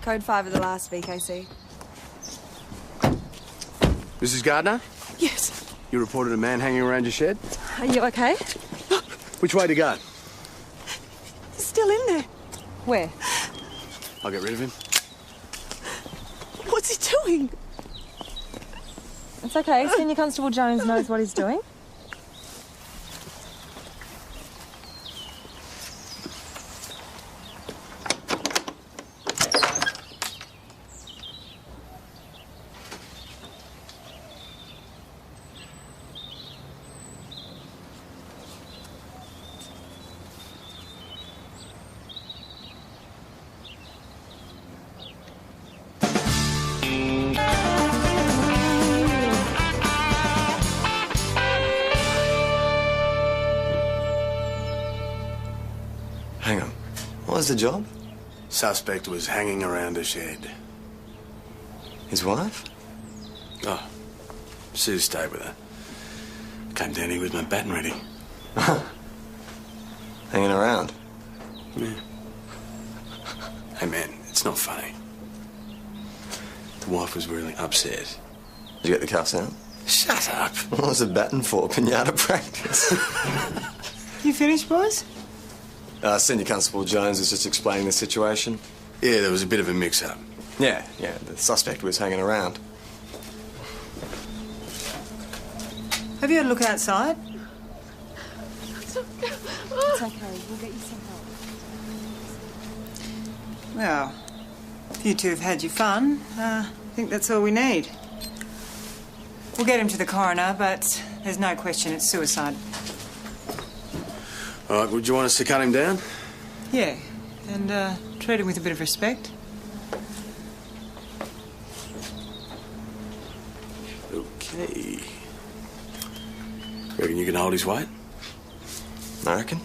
Code 5 of the last VKC. Mrs. Gardner? Yes. You reported a man hanging around your shed? Are you okay? Which way to go? He's still in there. Where? I'll get rid of him. What's he doing? It's okay. Senior Constable Jones knows what he's doing. Hang on. What was the job? Suspect was hanging around a shed. His wife? Oh, Sue stayed with her. Came down here with my baton ready. Hanging around? Yeah. Hey, man, it's not funny. The wife was really upset. Did you get the cuffs out? Shut up. What was the baton for? Pinata practice? You finished, boys? Senior Constable Jones was just explaining the situation. Yeah, there was a bit of a mix-up. Yeah, the suspect was hanging around. Have you had a look outside? It's okay. We'll get you some help. Well, if you two have had your fun, I think that's all we need. We'll get him to the coroner, but there's no question it's suicide. All right, would you want us to cut him down? Yeah, and treat him with a bit of respect. Okay. Reckon you can hold his weight? I reckon.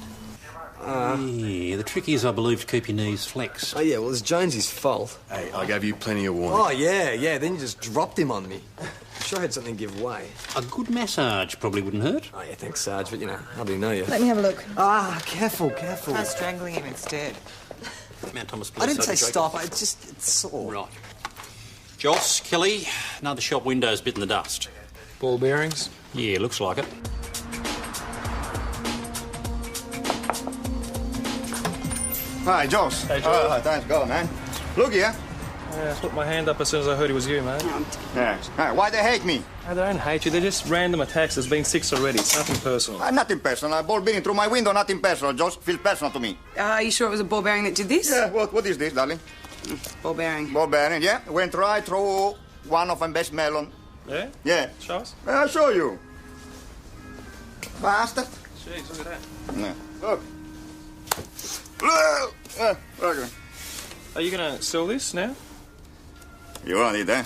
Yeah, the trick is, I believe, to keep your knees flexed. Oh, yeah, well, it's Jonesy's fault. Hey, I gave you plenty of warning. Oh, yeah, then you just dropped him on me. I'm sure I had something give way. A good massage probably wouldn't hurt. Oh, yeah, thanks, Sarge, but, you know, how do you know you? Let me have a look. Ah, careful. Try strangling him instead. Mount Thomas I Police didn't say Sergeant stop, it's sore. Right. Joss, Kelly, another shop window's bit in the dust. Ball bearings? Yeah, looks like it. Hi, Joss. Hey, Joss. Thanks, go, man. Look here. Yeah, I put my hand up as soon as I heard it was you, mate. Yes. Why they hate me? They don't hate you, they're just random attacks. There's been 6 already. It's nothing personal. Nothing personal. Ball bearing through my window, nothing personal. Joss, feels personal to me. Are you sure it was a ball bearing that did this? Yeah, what is this, darling? Ball bearing. Ball bearing, yeah. Went right through one of my best melon. Yeah? Yeah. Show us. I'll show you. Bastard. Jeez, look at that. Yeah. Look. Okay. Are you gonna sell this now? You want it, eh?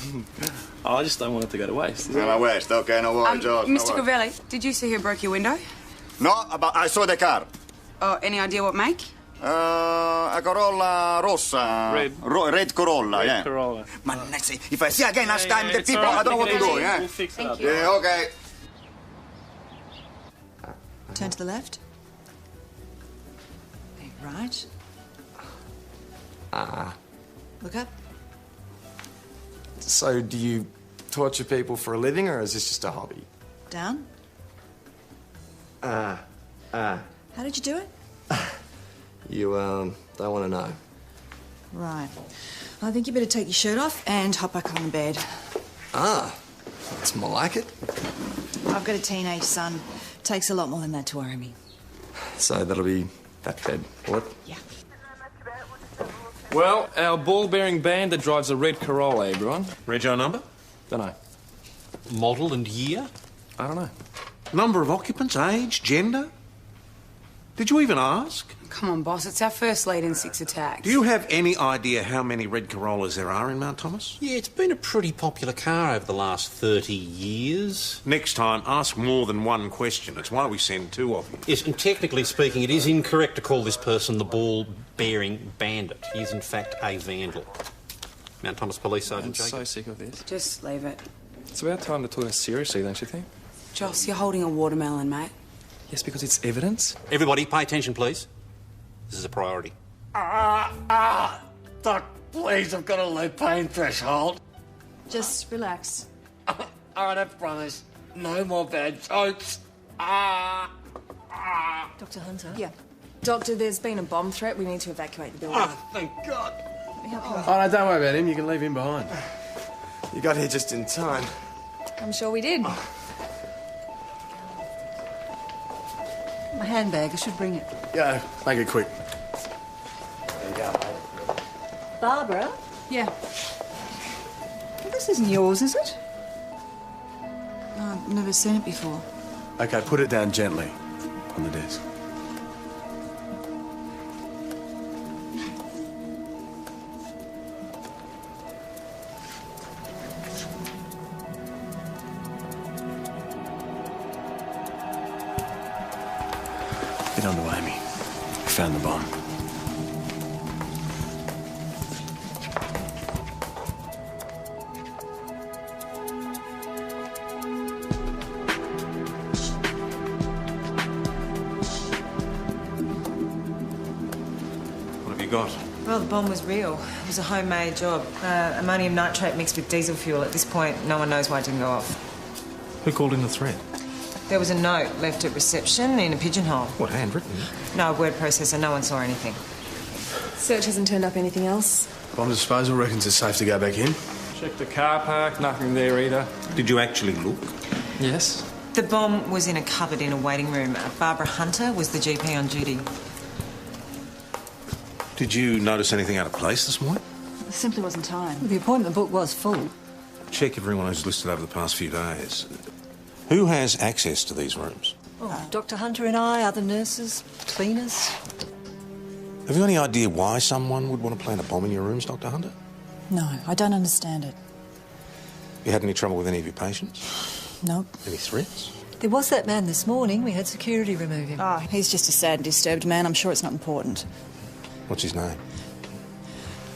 Oh, I just don't want it to go to waste. No, waste. Okay, no worries, Joss. Mr. Covelli, did you see who broke your window? No, but I saw the car. Oh, any idea what make? A Corolla Rossa. Red. Red Corolla, yeah. Corolla. Mannaggia, if I see again last time the it's people, all right. I don't know what to Take it do, easy. yeah? We'll fix it up. Yeah, okay. Turn to the left. Right. Look up. So, do you torture people for a living, or is this just a hobby? Down. How did you do it? You, don't want to know. Right. I think you better take your shirt off and hop back on the bed. That's more like it. I've got a teenage son. Takes a lot more than that to worry me. So that'll be that bed, will it? Yeah. Well, our ball-bearing bandit drives a red Corolla, everyone. Rego number? Dunno. Model and year? I don't know. Number of occupants, age, gender? Did you even ask? Come on, boss, it's our first lead in 6 attacks. Do you have any idea how many red Corollas there are in Mount Thomas? Yeah, it's been a pretty popular car over the last 30 years. Next time, ask more than one question. It's why we send 2 of you. Yes, and technically speaking, it is incorrect to call this person the ball-bearing bandit. He is, in fact, a vandal. Mount Thomas Police I'm Sergeant so Jacob. sick of this. Just leave it. It's about time to talk seriously, don't you think? Joss, you're holding a watermelon, mate. Yes, because it's evidence. Everybody, pay attention, please. This is a priority. The Please, I've got a low pain threshold. Just relax. All right, I promise. No more bad jokes. Dr. Hunter? Yeah. Doctor, there's been a bomb threat. We need to evacuate the building. Oh, thank God. Oh, no, don't worry about him. You can leave him behind. You got here just in time. I'm sure we did. My handbag, I should bring it. Yeah, make it quick. There you go, mate. Barbara? Yeah. Well, this isn't yours, is it? No, I've never seen it before. Okay, put it down gently on the desk. Get on the way, Amy. We found the bomb. What have you got? Well, the bomb was real. It was a homemade job. Ammonium nitrate mixed with diesel fuel. At this point, no one knows why it didn't go off. Who called in the threat? There was a note left at reception in a pigeonhole. What, handwritten? No word processor. No one saw anything. Search hasn't turned up anything else. Bomb disposal reckons it's safe to go back in. Check the car park, nothing there either. Did you actually look? Yes. The bomb was in a cupboard in a waiting room. Barbara Hunter was the GP on duty. Did you notice anything out of place this morning? There simply wasn't time. Well, the appointment book was full. Check everyone who's listed over the past few days. Who has access to these rooms? Oh, Dr. Hunter and I, other nurses, cleaners. Have you any idea why someone would want to plant a bomb in your rooms, Dr. Hunter? No, I don't understand it. You had any trouble with any of your patients? Nope. Any threats? There was that man this morning. We had security remove him. Oh, he's just a sad and disturbed man. I'm sure it's not important. What's his name?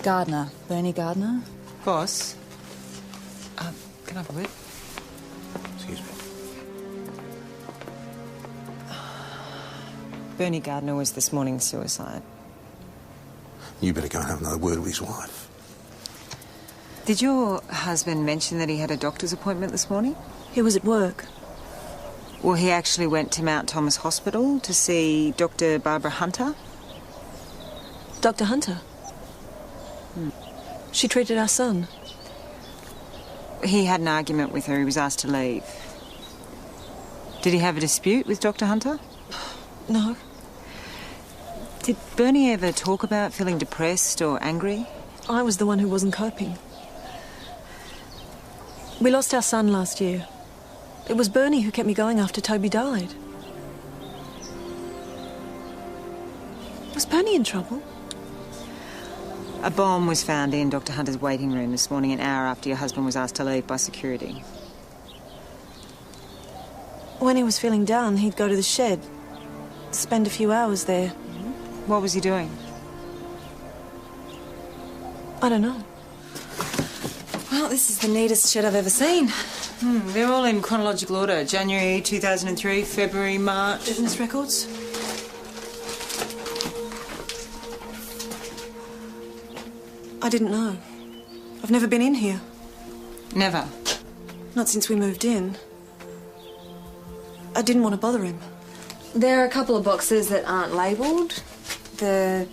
Gardner. Bernie Gardner? Boss? Can I have a word? Excuse me. Bernie Gardner was this morning's suicide. You better go and have another word with his wife. Did your husband mention that he had a doctor's appointment this morning? He was at work. Well, he actually went to Mount Thomas Hospital to see Dr. Barbara Hunter. Dr. Hunter? She treated our son. He had an argument with her. He was asked to leave. Did he have a dispute with Dr. Hunter? No. Did Bernie ever talk about feeling depressed or angry? I was the one who wasn't coping. We lost our son last year. It was Bernie who kept me going after Toby died. Was Bernie in trouble? A bomb was found in Dr. Hunter's waiting room this morning, an hour after your husband was asked to leave by security. When he was feeling down, he'd go to the shed, spend a few hours there. What was he doing? I don't know. Well, this is the neatest shed I've ever seen. They're all in chronological order. January 2003, February, March. Business records? I didn't know. I've never been in here. Never? Not since we moved in. I didn't want to bother him. There are a couple of boxes that aren't labelled. The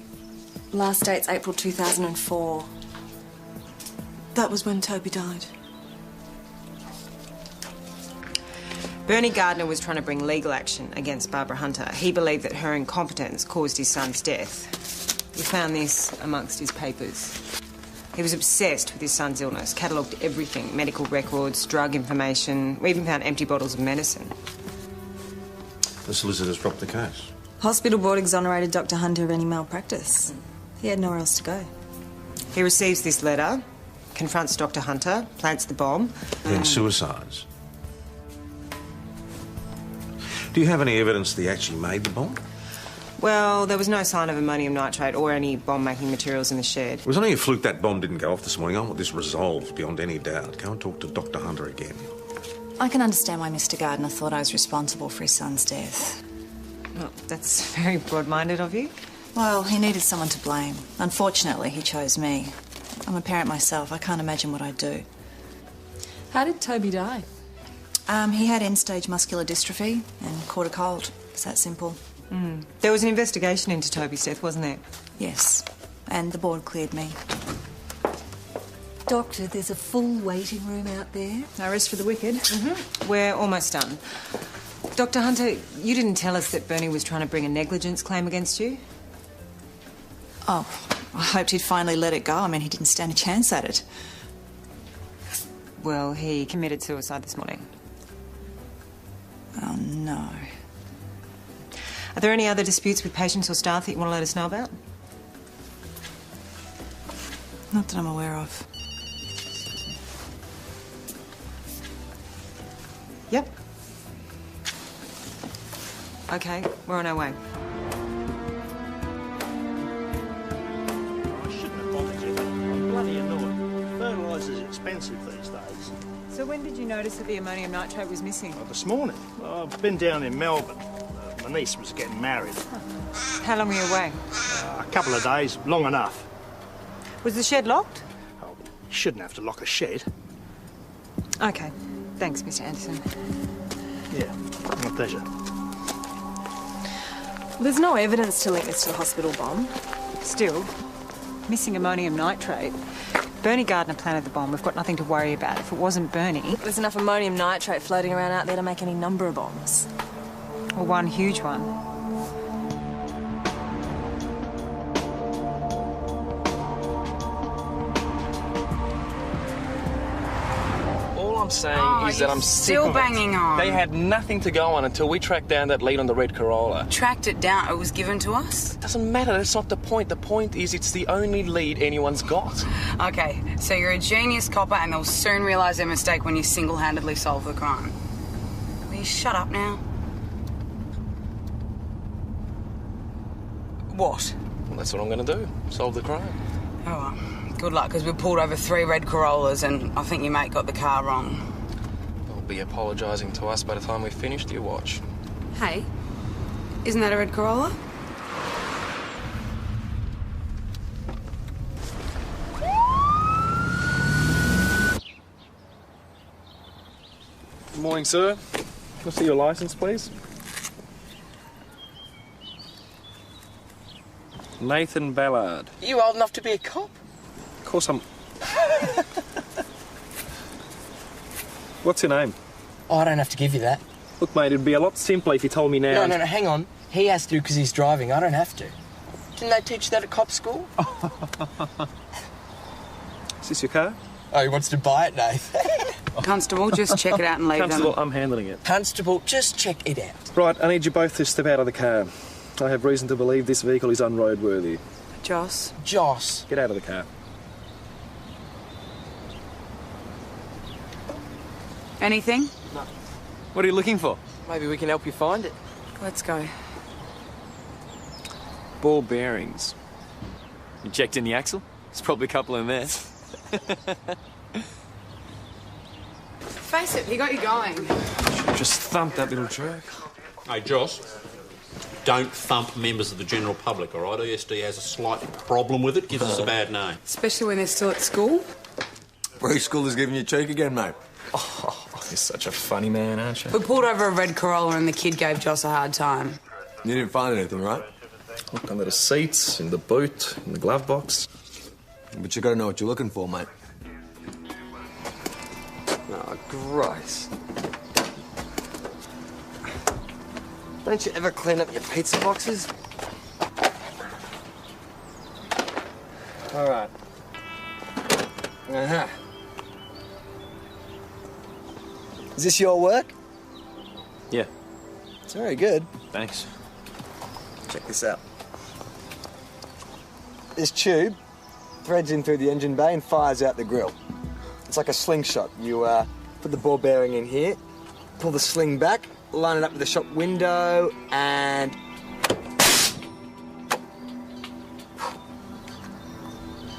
last date's April 2004. That was when Toby died. Bernie Gardner was trying to bring legal action against Barbara Hunter. He believed that her incompetence caused his son's death. We found this amongst his papers. He was obsessed with his son's illness, catalogued everything, medical records, drug information. We even found empty bottles of medicine. The solicitors dropped the case. Hospital board exonerated Dr. Hunter of any malpractice. He had nowhere else to go. He receives this letter, confronts Dr. Hunter, plants the bomb. Then suicides. Do you have any evidence that he actually made the bomb? Well, there was no sign of ammonium nitrate or any bomb-making materials in the shed. It was only a fluke that bomb didn't go off this morning. I want this resolved beyond any doubt. Go and talk to Dr. Hunter again. I can understand why Mr. Gardner thought I was responsible for his son's death. Well, that's very broad-minded of you. Well, he needed someone to blame. Unfortunately, he chose me. I'm a parent myself. I can't imagine what I'd do. How did Toby die? He had end-stage muscular dystrophy and caught a cold. It's that simple. There was an investigation into Toby's death, wasn't there? Yes, and the board cleared me. Doctor, there's a full waiting room out there. No rest for the wicked. We're almost done. Dr. Hunter, you didn't tell us that Bernie was trying to bring a negligence claim against you? Oh, I hoped he'd finally let it go. I mean, he didn't stand a chance at it. Well, he committed suicide this morning. Oh, no. Are there any other disputes with patients or staff that you want to let us know about? Not that I'm aware of. Yep. Okay, we're on our way. I shouldn't have bothered you. I'm bloody annoyed. Fertiliser's expensive these days. So when did you notice that the ammonium nitrate was missing? This morning. I've been down in Melbourne. My niece was getting married. How long were you away? A couple of days, long enough. Was the shed locked? Oh, you shouldn't have to lock a shed. Okay. Thanks, Mr. Anderson. Yeah, my pleasure. There's no evidence to link this to the hospital bomb. Still, missing ammonium nitrate. Bernie Gardner planted the bomb. We've got nothing to worry about. If it wasn't Bernie... There's enough ammonium nitrate floating around out there to make any number of bombs. Or one huge one. All I'm saying is that I'm sick of it. banging on. They had nothing to go on until we tracked down that lead on the red Corolla. Tracked it down. It was given to us? Doesn't matter, that's not the point. The point is it's the only lead anyone's got. Okay, so you're a genius copper and they'll soon realise their mistake when you single-handedly solve the crime. Will you shut up now? What? Well, that's what I'm going to do. Solve the crime. Oh, well, good luck, because we pulled over 3 red Corollas and I think your mate got the car wrong. They'll be apologising to us by the time we've finished, you watch. Hey, isn't that a red Corolla? Good morning, sir. Can I see your licence, please? Nathan Ballard. Are you old enough to be a cop? Of course I'm... What's your name? Oh, I don't have to give you that. Look, mate, it'd be a lot simpler if you told me now. No, hang on. He has to because he's driving. I don't have to. Didn't they teach that at cop school? Is this your car? Oh, he wants to buy it, Nath. Constable, just check it out and leave Constable, them. I'm handling it. Constable, just check it out. Right, I need you both to step out of the car. I have reason to believe this vehicle is unroadworthy. Joss. Joss. Get out of the car. Anything? No. What are you looking for? Maybe we can help you find it. Let's go. Ball bearings. You checked in the axle? There's probably a couple in there. Face it, he got you going. Just thump that little truck. Hey, Joss, don't thump members of the general public, all right? ESD has a slight problem with it, gives us a bad name. Especially when they're still at school. Preschool is giving you cheek again, mate. Oh, you're such a funny man, aren't you? We pulled over a red Corolla and the kid gave Joss a hard time. You didn't find anything, right? Look under the seats, in the boot, in the glove box. But you gotta know what you're looking for, mate. Oh, gross. Don't you ever clean up your pizza boxes? All right. Uh-huh. Is this your work? Yeah. It's very good. Thanks. Check this out. This tube threads in through the engine bay and fires out the grill. It's like a slingshot. You put the ball bearing in here, pull the sling back, line it up with the shop window, and...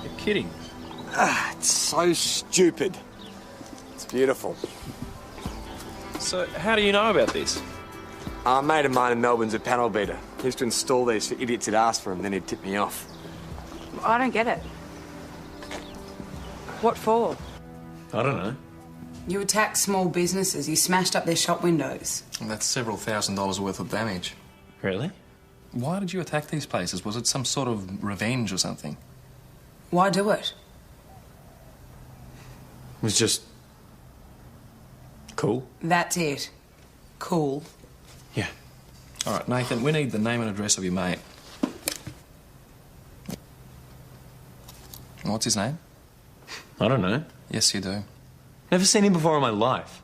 You're kidding. Ah, it's so stupid. It's beautiful. So, how do you know about this? A mate of mine in Melbourne's a panel beater. He used to install these for idiots who'd ask for them, then he'd tip me off. I don't get it. What for? I don't know. You attacked small businesses. You smashed up their shop windows. And that's several $1,000s worth of damage. Really? Why did you attack these places? Was it some sort of revenge or something? Why do it? It was just... cool. That's it. Cool. Yeah. All right, Nathan, we need the name and address of your mate. What's his name? I don't know. Yes, you do. Never seen him before in my life.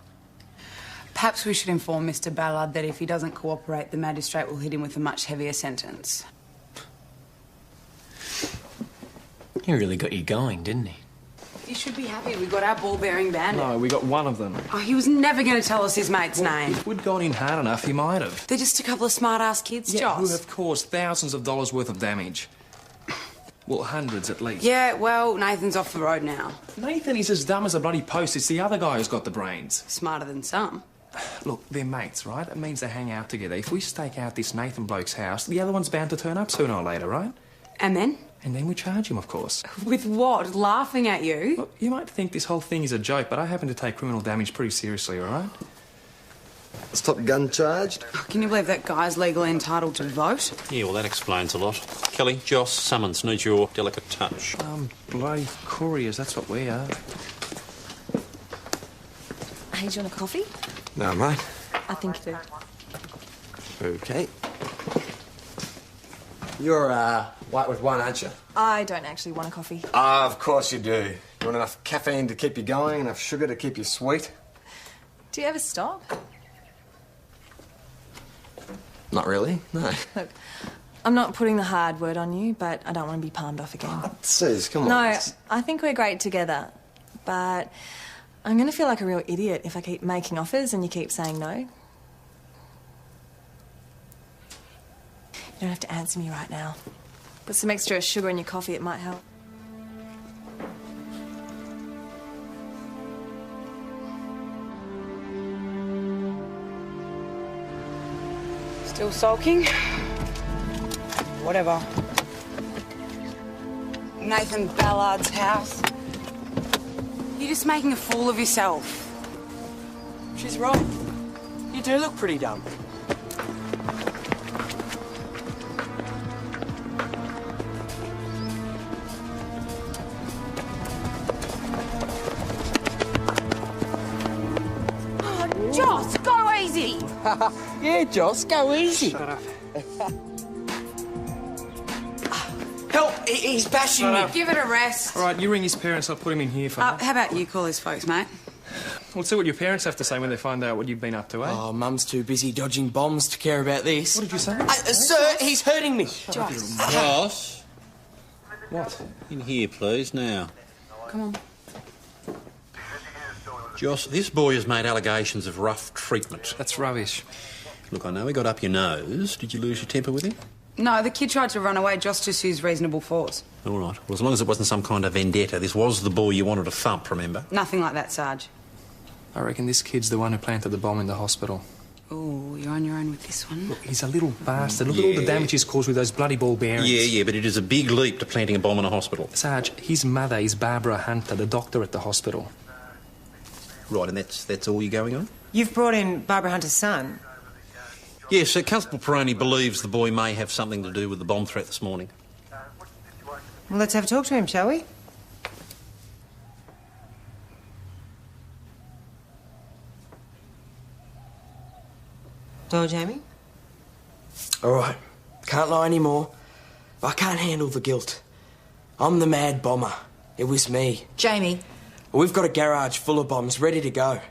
Perhaps we should inform Mr. Ballard that if he doesn't cooperate, the magistrate will hit him with a much heavier sentence. He really got you going, didn't he? You should be happy we got our ball-bearing bandit. No, we got one of them. Oh, he was never going to tell us his mate's name. If we'd gone in hard enough, he might have. They're just a couple of smart-ass kids, Yeah, Joss. who have caused thousands of dollars worth of damage. Well, hundreds at least. Yeah, well, Nathan's off the road now. Nathan is as dumb as a bloody post. It's the other guy who's got the brains. Smarter than some. Look, they're mates, right? It means they hang out together. If we stake out this Nathan bloke's house, the other one's bound to turn up sooner or later, right? And then? And then we charge him, of course. With what? Laughing at you? Look, you might think this whole thing is a joke, but I happen to take criminal damage pretty seriously, all right? Stop gun charged. Oh, can you believe that guy's legally entitled to vote? Yeah, well, that explains a lot. Kelly, Joss, summons needs your delicate touch. Bloody couriers, that's what we are. Hey, do you want a coffee? No, mate. I think you do. Okay. You're, white with one, aren't you? I don't actually want a coffee. Of course you do. You want enough caffeine to keep you going, enough sugar to keep you sweet? Do you ever stop? Not really, no. Look, I'm not putting the hard word on you, but I don't want to be palmed off again. Suze, come on. No, I think we're great together, but I'm going to feel like a real idiot if I keep making offers and you keep saying no. You don't have to answer me right now. Put some extra sugar in your coffee, it might help. Still sulking? Whatever. Nathan Ballard's house. You're just making a fool of yourself. She's right. You do look pretty dumb. Oh, Joss, go easy! Yeah, Joss, go easy. Shut up. Help! He's bashing me. Give it a rest. All right, you ring his parents, I'll put him in here for How about you call his folks, mate? We'll see what your parents have to say when they find out what you've been up to, eh? Oh, Mum's too busy dodging bombs to care about this. What did you say? Sir, he's hurting me. Joss? What? In here, please, now. Come on. Joss, this boy has made allegations of rough treatment. That's rubbish. Look, I know he got up your nose. Did you lose your temper with him? No, the kid tried to run away. Joss just used reasonable force. All right. Well, as long as it wasn't some kind of vendetta, this was the boy you wanted to thump, remember? Nothing like that, Sarge. I reckon this kid's the one who planted the bomb in the hospital. Oh, you're on your own with this one. Look, he's a little bastard. Look at all the damage he's caused with those bloody ball bearings. Yeah, but it is a big leap to planting a bomb in a hospital. Sarge, his mother is Barbara Hunter, the doctor at the hospital. Right, and that's all you're going on? You've brought in Barbara Hunter's son. Yes, Constable Peroni believes the boy may have something to do with the bomb threat this morning. Well, let's have a talk to him, shall we? Doyle Jamie? All right. Can't lie anymore. I can't handle the guilt. I'm the mad bomber. It was me. Jamie. We've got a garage full of bombs ready to go.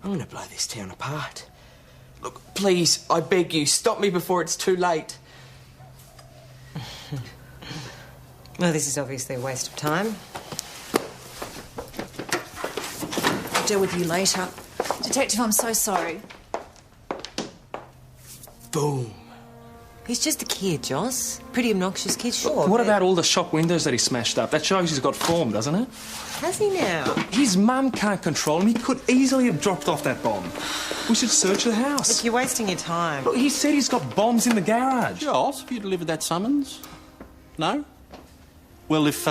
I'm going to blow this town apart. Look, please, I beg you, stop me before it's too late. Well, this is obviously a waste of time. I'll deal with you later. Detective, I'm so sorry. Boom. He's just a kid, Joss. Pretty obnoxious kid, sure. What but- about all the shop windows that he smashed up? That shows he's got form, doesn't it? Has he now? His mum can't control him. He could easily have dropped off that bomb. We should search the house. Look, you're wasting your time. Look, he said he's got bombs in the garage. Joss, have you delivered that summons? No? Well, if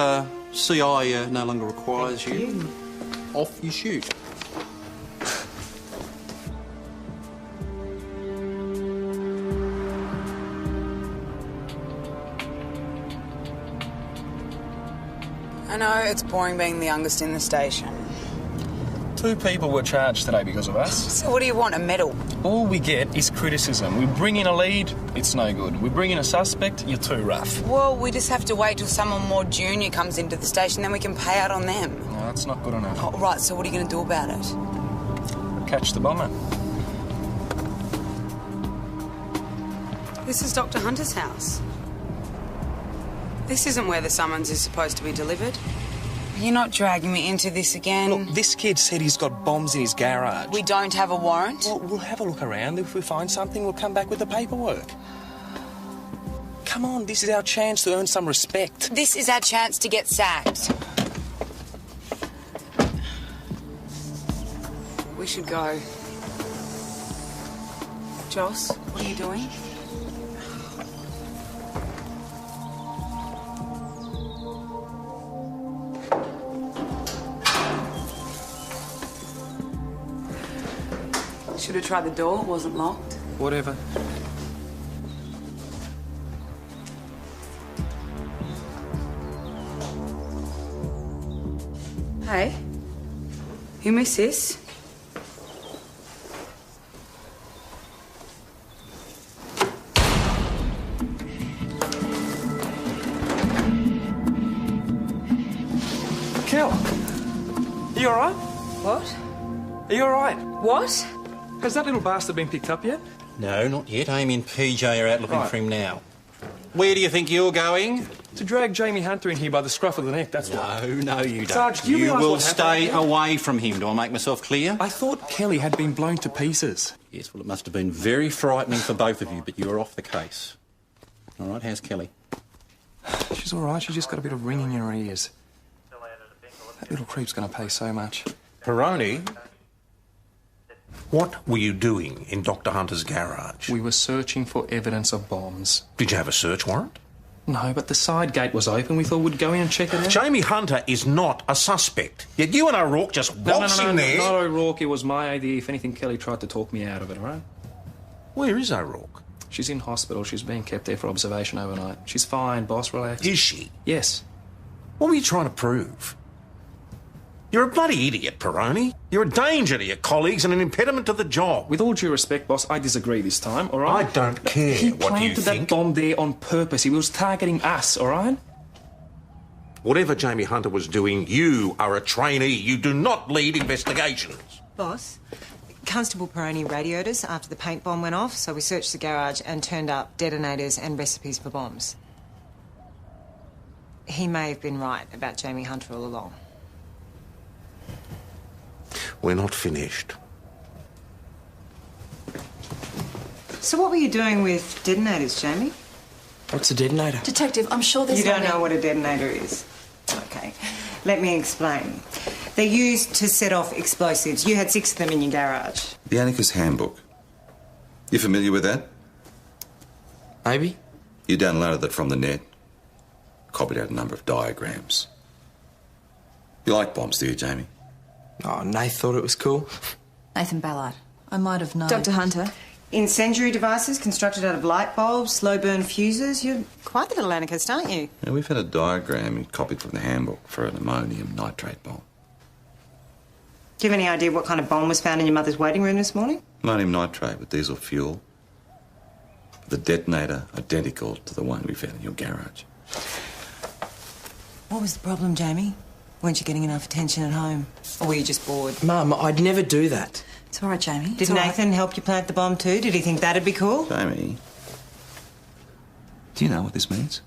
CI no longer requires you. Off you shoot. I know it's boring being the youngest in the station. 2 people were charged today because of us. So what do you want, a medal? All we get is criticism. We bring in a lead, it's no good. We bring in a suspect, you're too rough. Well, we just have to wait till someone more junior comes into the station, then we can pay out on them. No, that's not good enough. Oh, right, so what are you going to do about it? Catch the bomber. This is Dr. Hunter's house. This isn't where the summons is supposed to be delivered. You're not dragging me into this again. Look, this kid said he's got bombs in his garage. We don't have a warrant? Well, we'll have a look around. If we find something, we'll come back with the paperwork. Come on, this is our chance to earn some respect. This is our chance to get sacked. We should go. Joss, what are you doing? Should have tried the door, it wasn't locked. Whatever. Hey, you miss this? Kel, are you alright? What? Are you alright? What? Has that little bastard been picked up yet? No, not yet. Amy and PJ are out looking for him now. Where do you think you're going? To drag Jamie Hunter in here by the scruff of the neck, that's what. No, you don't. Sarge, do you realise will what stay happened? away from him. Do I make myself clear? I thought Kelly had been blown to pieces. Yes, well, it must have been very frightening for both of you, but you're off the case. All right, how's Kelly? She's all right. She's just got a bit of ring in her ears. That little creep's going to pay so much. Peroni, what were you doing in Dr. Hunter's garage? We were searching for evidence of bombs. Did you have a search warrant? No, but the side gate was open. We thought we'd go in and check it out. Jamie Hunter is not a suspect. Yet you and O'Rourke just waltz in there. Not O'Rourke. It was my idea. If anything, Kelly tried to talk me out of it, all right? Where is O'Rourke? She's in hospital. She's being kept there for observation overnight. She's fine, boss. Relax. Is she? Yes. What were you trying to prove? You're a bloody idiot, Peroni. You're a danger to your colleagues and an impediment to the job. With all due respect, boss, I disagree this time, all right? I don't care He what you planted think. that bomb there on purpose. He was targeting us, all right? Whatever Jamie Hunter was doing, you are a trainee. You do not lead investigations. Boss, Constable Peroni radioed us after the paint bomb went off, so we searched the garage and turned up detonators and recipes for bombs. He may have been right about Jamie Hunter all along. We're not finished. So what were you doing with detonators, Jamie? What's a detonator? Detective, I'm sure there's You don't no- know what a detonator is? Okay. Let me explain. They're used to set off explosives. You had 6 of them in your garage. The Anarchist Handbook. You familiar with that? Maybe. You downloaded that from the net. Copied out a number of diagrams. You like bombs, do you, Jamie? Oh, Nath thought it was cool. Nathan Ballard. I might have known. Dr. Hunter. Incendiary devices constructed out of light bulbs, slow burn fuses. You're quite the little anarchist, aren't you? Yeah, we've had a diagram copied from the handbook for an ammonium nitrate bomb. Do you have any idea what kind of bomb was found in your mother's waiting room this morning? Ammonium nitrate with diesel fuel. The detonator identical to the one we found in your garage. What was the problem, Jamie? Weren't you getting enough attention at home? Or were you just bored? Mum, I'd never do that. It's all right, Jamie. Did Nathan help you plant the bomb too? Did he think that'd be cool? Jamie, do you know what this means?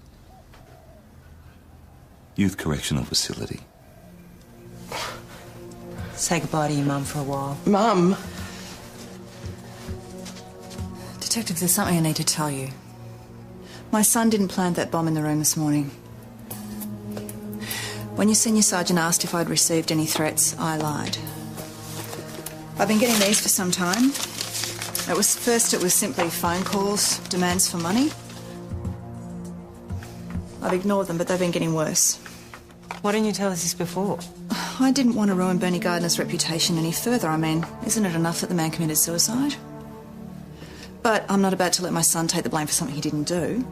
Youth Correctional Facility. Say goodbye to your mum for a while. Mum! Detective, there's something I need to tell you. My son didn't plant that bomb in the room this morning. When your senior sergeant asked if I'd received any threats, I lied. I've been getting these for some time. First it was simply phone calls, demands for money. I've ignored them, but they've been getting worse. Why didn't you tell us this before? I didn't want to ruin Bernie Gardner's reputation any further. I mean, isn't it enough that the man committed suicide? But I'm not about to let my son take the blame for something he didn't do.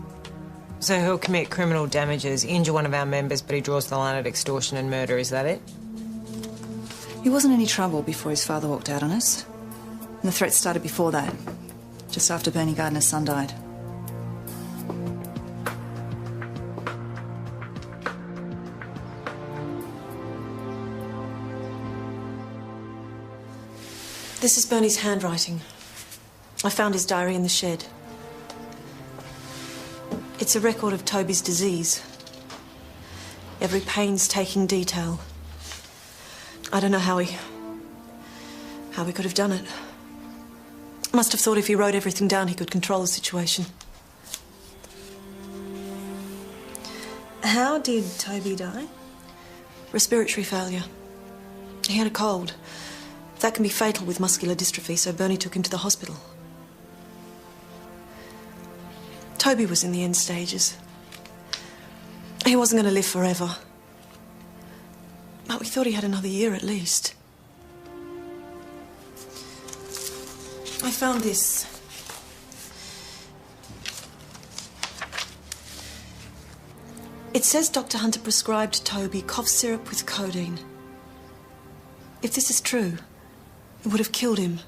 So he'll commit criminal damages, injure one of our members, but he draws the line at extortion and murder, is that it? He wasn't any trouble before his father walked out on us. And the threats started before that, just after Bernie Gardner's son died. This is Bernie's handwriting. I found his diary in the shed. It's a record of Toby's disease. Every painstaking detail. I don't know how he could have done it. Must have thought if he wrote everything down, he could control the situation. How did Toby die? Respiratory failure. He had a cold. That can be fatal with muscular dystrophy, so Bernie took him to the hospital. Toby was in the end stages. He wasn't going to live forever. But we thought he had another year at least. I found this. It says Dr. Hunter prescribed Toby cough syrup with codeine. If this is true, it would have killed him.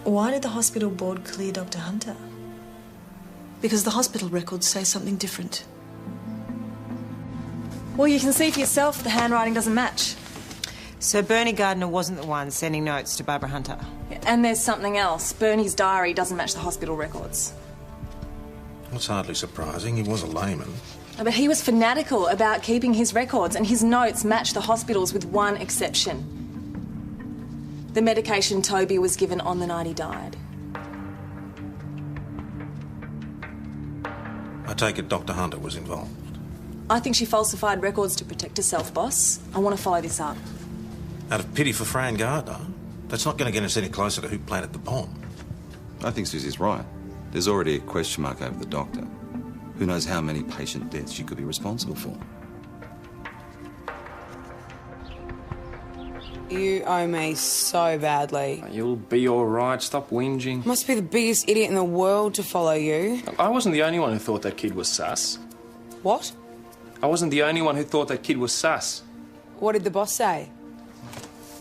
Why did the hospital board clear Dr. Hunter? Because the hospital records say something different. Well, you can see for yourself the handwriting doesn't match. So Bernie Gardner wasn't the one sending notes to Barbara Hunter? And there's something else. Bernie's diary doesn't match the hospital records. That's hardly surprising. He was a layman. But he was fanatical about keeping his records, and his notes match the hospital's with one exception. The medication Toby was given on the night he died. I take it Dr. Hunter was involved. I think she falsified records to protect herself, boss. I want to follow this up. Out of pity for Fran Gardner, that's not going to get us any closer to who planted the bomb. I think Susie's right. There's already a question mark over the doctor. Who knows how many patient deaths she could be responsible for? You owe me so badly. You'll be all right. Stop whinging. Must be the biggest idiot in the world to follow you. I wasn't the only one who thought that kid was sus. What? I wasn't the only one who thought that kid was sus. What did the boss say?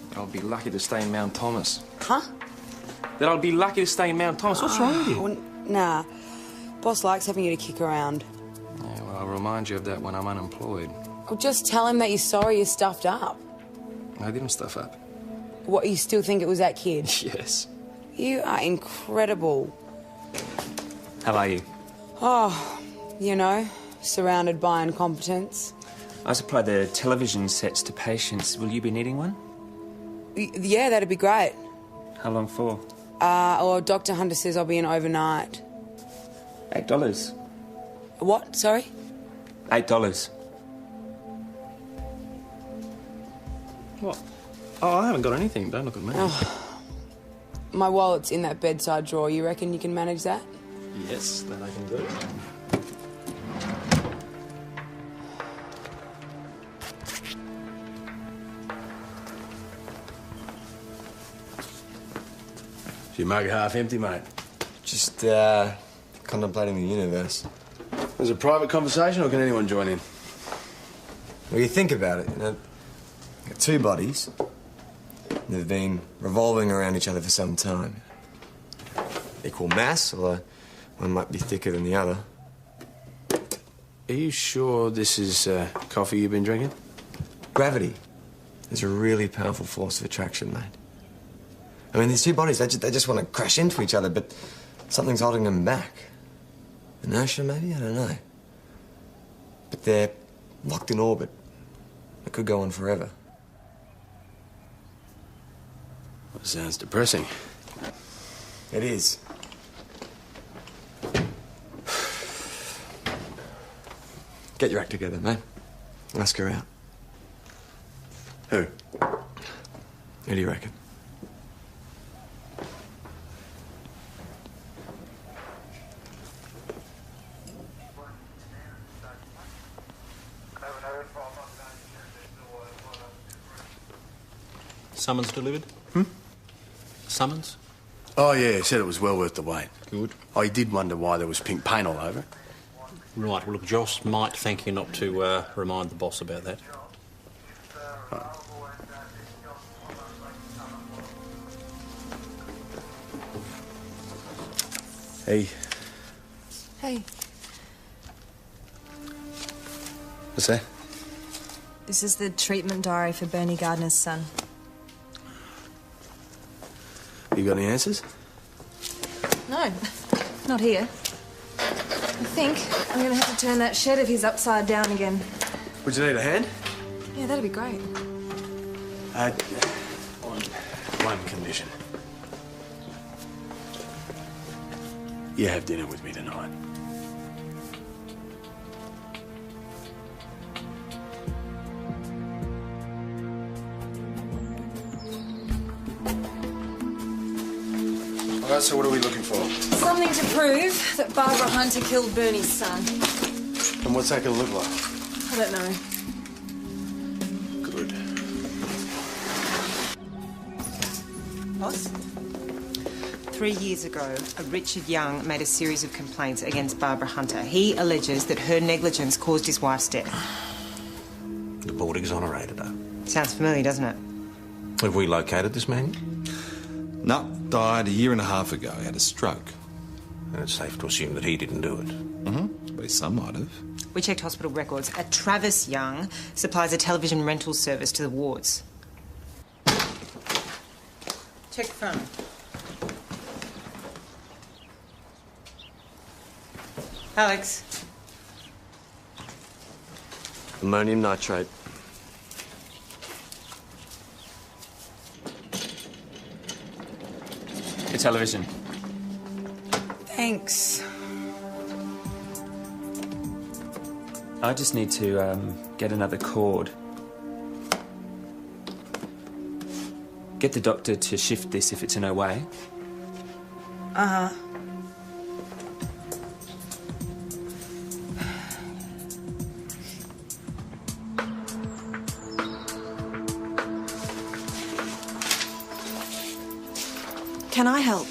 That I'll be lucky to stay in Mount Thomas. Huh? That I'll be lucky to stay in Mount Thomas. What's wrong with you? Well, nah. Boss likes having you to kick around. Yeah, well, I'll remind you of that when I'm unemployed. Well, just tell him that you're sorry you stuffed up. I didn't stuff up. What, you still think it was that kid? Yes. You are incredible. How are you? Oh, you know, surrounded by incompetence. I supply the television sets to patients. Will you be needing one? Yeah, that'd be great. How long for? Or Dr. Hunter says I'll be in overnight. $8. What? Sorry? $8. What? Oh, I haven't got anything. Don't look at me. Oh, my wallet's in that bedside drawer. You reckon you can manage that? Yes, that I can do. Is your mug half empty, mate? Just, contemplating the universe. Is it a private conversation or can anyone join in? Well, you think about it, you know, got two bodies. They've been revolving around each other for some time. Equal mass, although one might be thicker than the other. Are you sure this is coffee you've been drinking? Gravity is a really powerful force of attraction, mate. I mean, these two bodies, they just want to crash into each other, but something's holding them back. Inertia, maybe? I don't know. But they're locked in orbit. It could go on forever. Well, sounds depressing. It is. Get your act together, mate. Ask her out. Who? Who do you reckon? Summons delivered? Summons? Oh, yeah, he said it was well worth the wait. Good. Oh, he did wonder why there was pink paint all over it. Right, well, look, Joss might thank you not to remind the boss about that. Hey, Hey, what's that? this is the treatment diary for Bernie Gardner's son. You got any answers? No, not here. I think I'm going to have to turn that shed of his upside down again. Would you need a hand? Yeah, that'd be great. On one condition. You have dinner with me tonight. All right, so what are we looking for? Something to prove that Barbara Hunter killed Bernie's son. And what's that going to look like? I don't know. Good. Boss? 3 years ago, Richard Young made a series of complaints against Barbara Hunter. He alleges that her negligence caused his wife's death. The board exonerated her. Sounds familiar, doesn't it? Have we located this man? No, died a year and a half ago. He had a stroke. And it's safe to assume that he didn't do it. Mm-hmm. But his son might have. We checked hospital records. A Travis Young supplies a television rental service to the wards. Check the phone. Alex. Ammonium nitrate. The television. Thanks. I just need to get another cord. Get the doctor to shift this if it's in her way. Uh-huh. Can I help?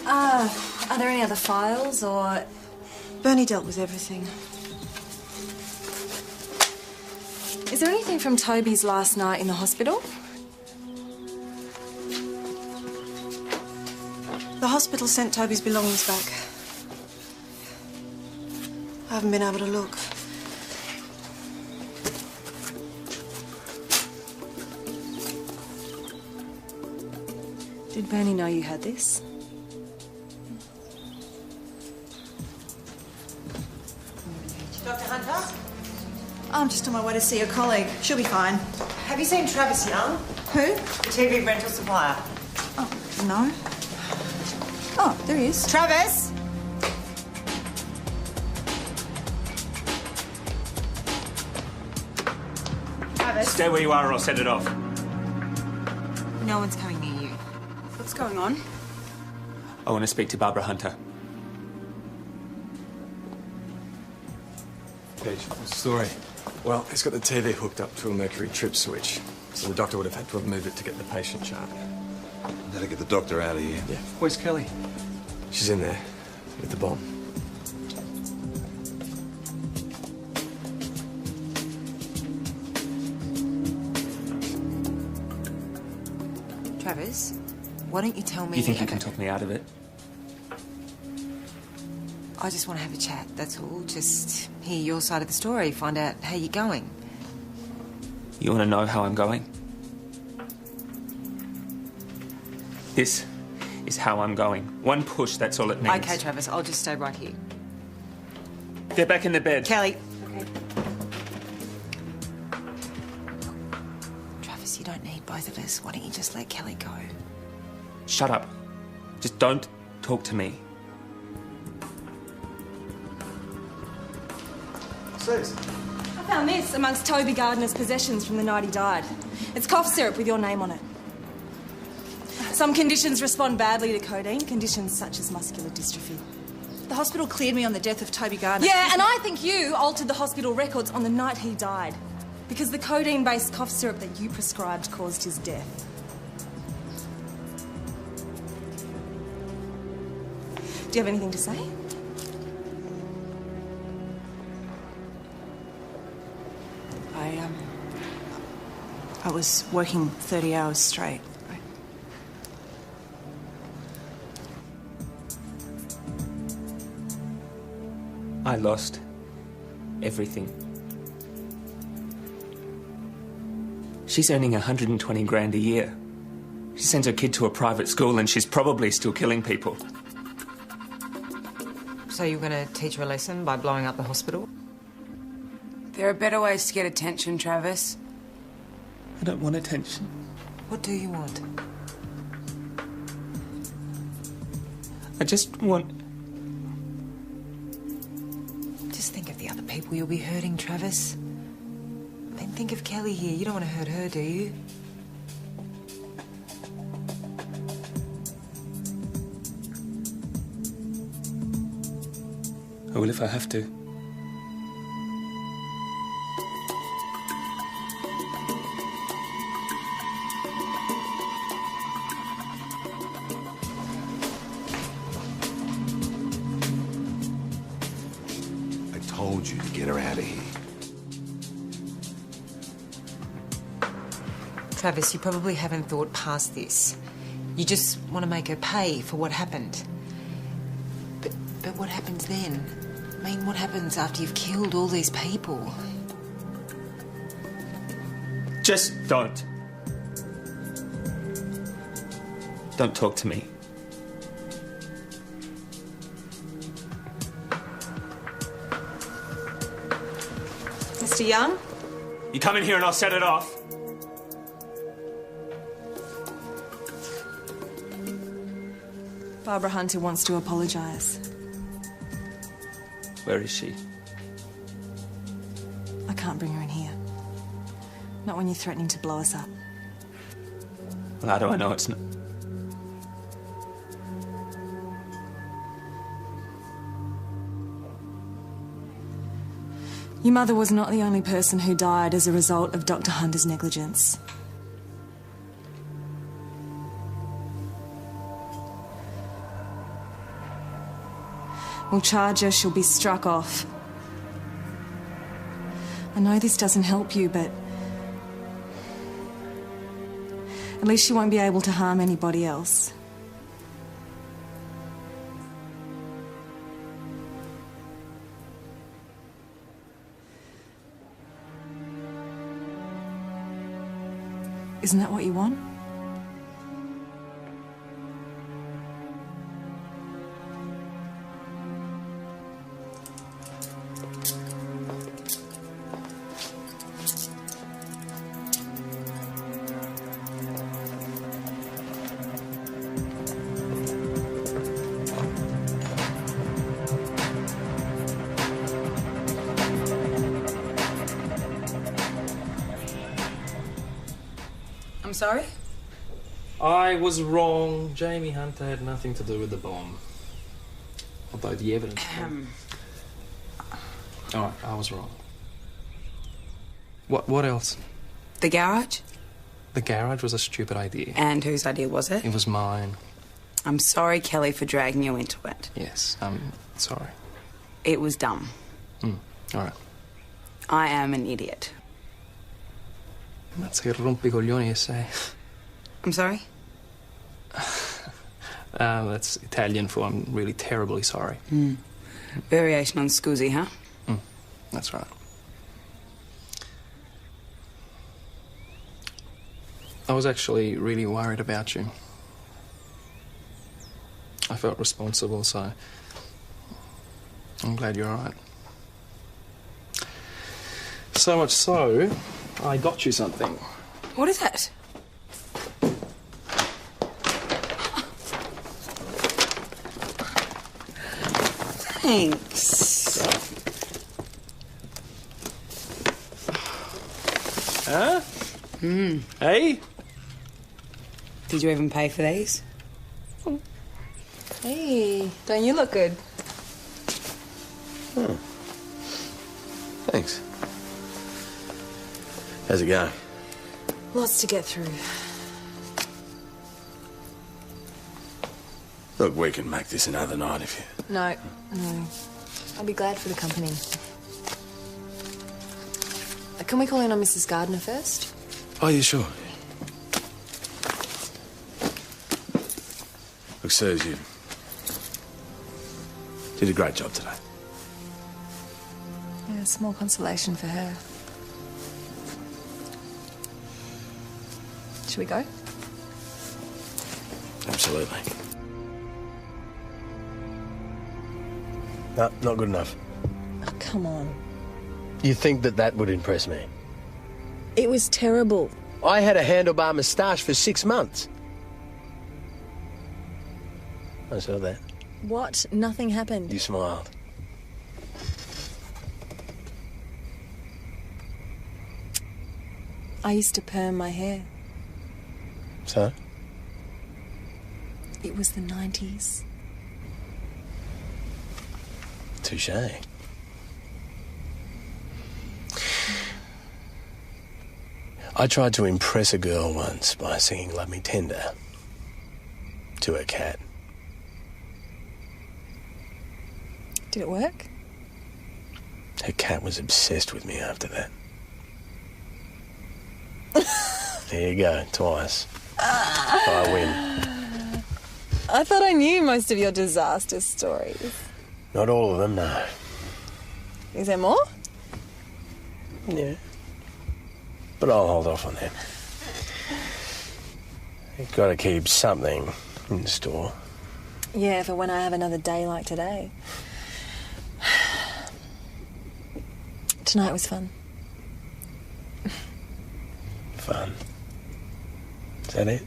Are there any other files or... Bernie dealt with everything. Is there anything from Toby's last night in the hospital? The hospital sent Toby's belongings back. I haven't been able to look. Did Bernie know you had this? Dr. Hunter? I'm just on my way to see a colleague. She'll be fine. Have you seen Travis Young? Who? The TV rental supplier. Oh, no. Oh, there he is. Travis! Travis? Stay where you are or I'll set it off. No one's coming near you. What's going on? I want to speak to Barbara Hunter. Paige, what's the story? Well, it's got the TV hooked up to a mercury trip switch, so the doctor would have had to have moved it to get the patient chart. Better get the doctor out of here. Yeah. Where's Kelly? She's in there with the bomb. Travis, why don't you tell me... You think you can talk me out of it? I just want to have a chat, that's all. Just hear your side of the story, find out how you're going. You want to know how I'm going? This is how I'm going. One push, that's all it means. Okay, Travis, I'll just stay right here. Get back in the bed. Kelly. Okay. Travis, you don't need both of us. Why don't you just let Kelly go? Shut up. Just don't talk to me. Sis. I found this amongst Toby Gardner's possessions from the night he died. It's cough syrup with your name on it. Some conditions respond badly to codeine, conditions such as muscular dystrophy. The hospital cleared me on the death of Toby Gardner. Yeah, and I think you altered the hospital records on the night he died. Because the codeine-based cough syrup that you prescribed caused his death. Do you have anything to say? I was working 30 hours straight. I lost everything. She's earning 120 grand a year. She sends her kid to a private school and she's probably still killing people. So you're going to teach her a lesson by blowing up the hospital? There are better ways to get attention, Travis. I don't want attention. What do you want? I just want... Just think of the other people you'll be hurting, Travis. I mean, think of Kelly here. You don't want to hurt her, do you? I will if I have to. I told you to get her out of here. Travis, you probably haven't thought past this. You just want to make her pay for what happened. But what happens then? I mean, what happens after you've killed all these people? Just don't. Don't talk to me. Mr. Young? You come in here and I'll set it off. Barbara Hunter wants to apologise. Where is she? I can't bring her in here. Not when you're threatening to blow us up. Well, how do I know it's not? Your mother was not the only person who died as a result of Dr. Hunter's negligence. We'll charge her, she'll be struck off. I know this doesn't help you, but at least she won't be able to harm anybody else. Isn't that what you want? I'm sorry? I was wrong. Jamie Hunter had nothing to do with the bomb. Although the evidence... Alright, I was wrong. What else? The garage? The garage was a stupid idea. And whose idea was it? It was mine. I'm sorry, Kelly, for dragging you into it. Yes, I'm sorry. It was dumb. Alright. I am an idiot. That's a rompicoglioni, you say. I'm sorry? That's Italian for I'm really terribly sorry. Variation on scusi, huh? That's right. I was actually really worried about you. I felt responsible, so I'm glad you're all right. So much so, I got you something. What is that? Thanks. Huh? Hey? Did you even pay for these? Hey, don't you look good? Oh. Thanks. How's it going? Lots to get through. Look, we can make this another night if you... No. I'll be glad for the company. Can we call in on Mrs. Gardner first? Oh, yeah, sure. Look, Sirs, you did a great job today. Yeah, a small consolation for her. Should we go? Absolutely. No, not good enough. Oh, come on. You think that would impress me? It was terrible. I had a handlebar moustache for 6 months. I saw that. What? Nothing happened. You smiled. I used to perm my hair. So? It was the 90s. Touché. I tried to impress a girl once by singing Love Me Tender to her cat. Did it work? Her cat was obsessed with me after that. There you go, twice. I win. I thought I knew most of your disaster stories. Not all of them, no. Is there more? Yeah. But I'll hold off on that. You've got to keep something in store. Yeah, for when I have another day like today. Tonight was fun. Fun. Is that it?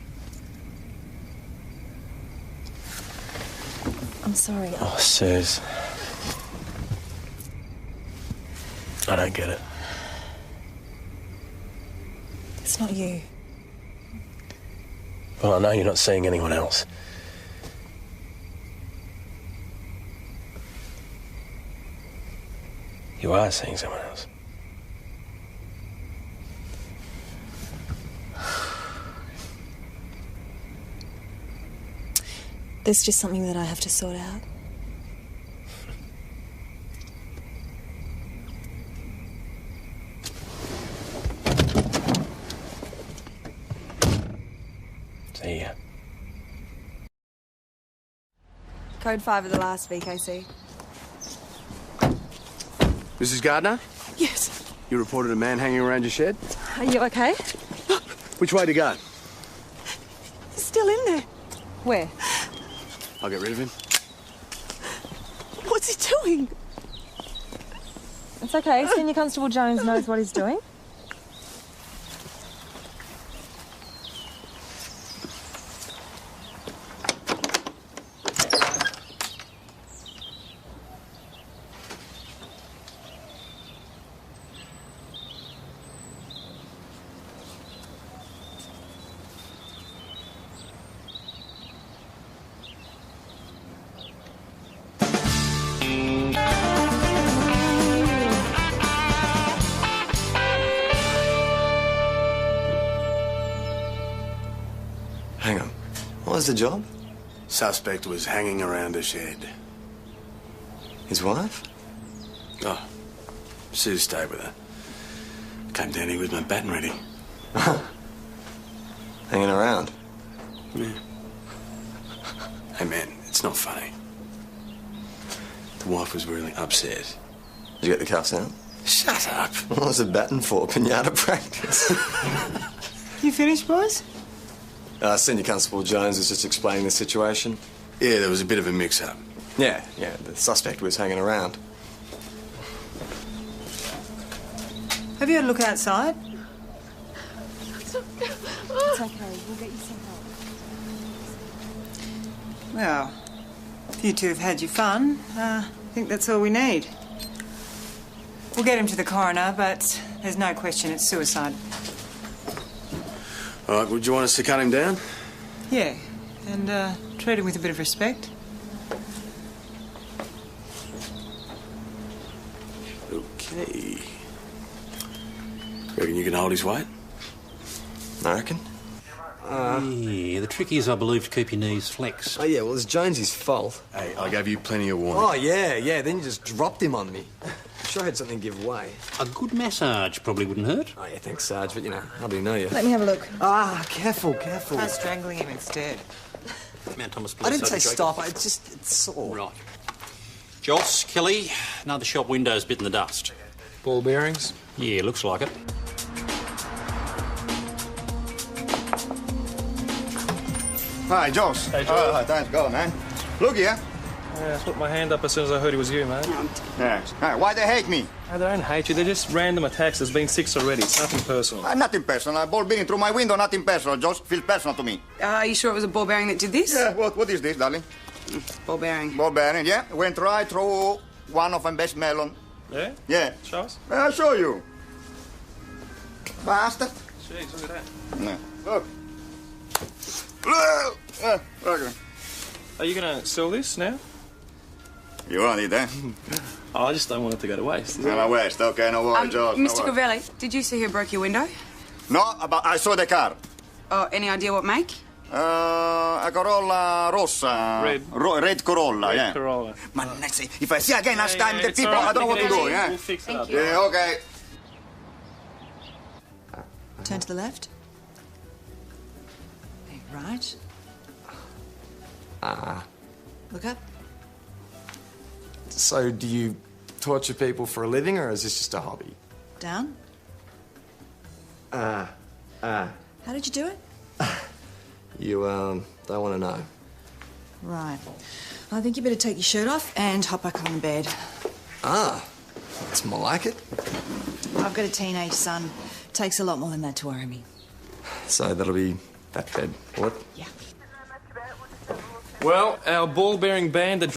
I'm sorry. Oh, Sirs. I don't get it. It's not you. Well, I know you're not seeing anyone else. You are seeing someone else. There's just something that I have to sort out. See ya. Code 5 of the last VKC. Mrs. Gardner? Yes. You reported a man hanging around your shed? Are you okay? Which way to go? He's still in there. Where? I'll get rid of him. What's he doing? It's okay. Senior Constable Jones knows what he's doing. Hang on. What was the job? Suspect was hanging around a shed. His wife? Oh, Sue stayed with her. Came down here with my baton ready. Hanging around? Yeah. Hey, man, it's not funny. The wife was really upset. Did you get the cuffs out? Shut up. What was the baton for? Pinata practice? You finished, boys? Senior Constable Jones was just explaining the situation. Yeah, there was a bit of a mix-up. Yeah, the suspect was hanging around. Have you had a look outside? It's okay. We'll get you some help. Well, if you two have had your fun, I think that's all we need. We'll get him to the coroner, but there's no question it's suicide. All right, would you want us to cut him down? Yeah, and treat him with a bit of respect. Okay. Reckon you can hold his weight? I reckon. Yeah, the trick is, I believe, to keep your knees flexed. Oh, yeah, well, it's Jonesy's fault. Hey, I gave you plenty of warning. Oh, yeah, then you just dropped him on me. I'm sure I had something to give away. A good massage probably wouldn't hurt. Oh, yeah, thanks, Sarge, but, hardly know you. Let me have a look. Ah, careful. Try strangling him instead. Mount Thomas, I didn't say Jacob. stop, it's sore. Right. Joss, Kelly, another shop window's bit in the dust. Ball bearings? Yeah, looks like it. Hi, Joss. Hey, Joss. Time to go, man. Look here. Yeah, I put my hand up as soon as I heard it was you, mate. Yeah. Hey, why they hate me? They don't hate you, they're just random attacks. There's been 6 already. It's nothing personal. Nothing personal. Ball bearing through my window, nothing personal. Joss, feels personal to me. Are you sure it was a ball bearing that did this? Yeah, what is this, darling? Ball bearing. Ball bearing, yeah. Went right through one of my best melon. Yeah? Yeah. Show us. I'll show you. Bastard. Jeez, look at that. Yeah. Look. Okay. Are you gonna sell this now? You want it, eh? Oh, I just don't want it to go to waste. No, waste. Okay, no worries, Joss. Mr. Covelli, did you see who broke your window? No, but I saw the car. Oh, any idea what make? A Corolla Rossa. Red Corolla, yeah. Corolla. Man, let's see. If I see again last time the it's people, all right. I don't know what to do, yeah? We'll fix it up. Yeah, okay. Turn to the left. Right. Look up. So, do you torture people for a living, or is this just a hobby? Down. How did you do it? You, don't want to know. Right. I think you better take your shirt off and hop back on the bed. That's more like it. I've got a teenage son. Takes a lot more than that to worry me. So that'll be that bed, will it? Yeah. Well, our ball-bearing bandit